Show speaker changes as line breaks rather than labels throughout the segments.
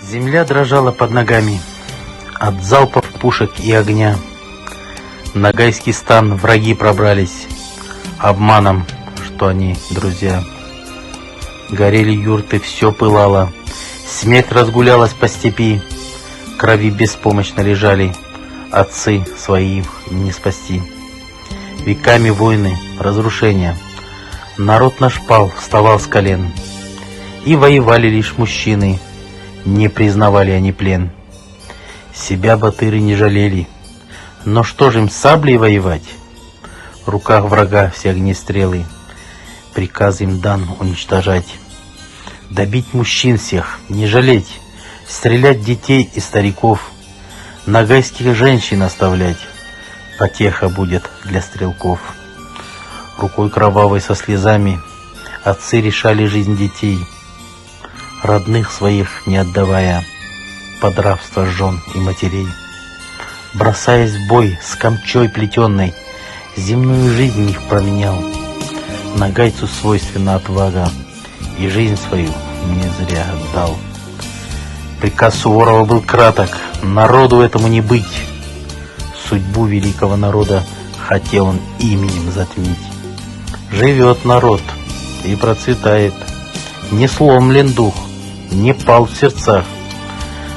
Земля дрожала под ногами от залпов пушек и огня. В Ногайский стан враги пробрались обманом, что они друзья. Горели юрты, все пылало, смерть разгулялась по степи. Крови беспомощно лежали, отцы своих не спасти. Веками войны, разрушения, народ наш пал, вставал с колен. И воевали лишь мужчины, не признавали они плен. Себя батыры не жалели, но что же им саблей воевать? В руках врага все огнестрелы, приказ им дан уничтожать. Добить мужчин всех, не жалеть, стрелять детей и стариков, ногайских женщин оставлять, потеха будет для стрелков. Рукой кровавой со слезами отцы решали жизнь детей, родных своих не отдавая под рабство жен и матерей. Бросаясь в бой с камчой плетенной, земную жизнь их променял. Ногайцу свойственна отвага, и жизнь свою не зря отдал. Приказ Суворова был краток: народу этому не быть. Судьбу великого народа хотел он именем затмить. Живет народ и процветает, не сломлен дух, не пал в сердцах.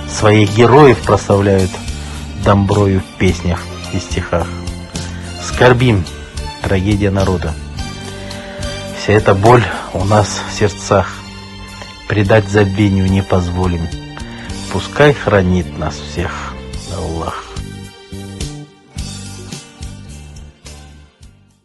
Своих героев прославляют домброю в песнях и стихах. Скорбим, трагедия народа. Вся эта боль у нас в сердцах. Предать забвению не позволим. Пускай хранит нас всех Аллах.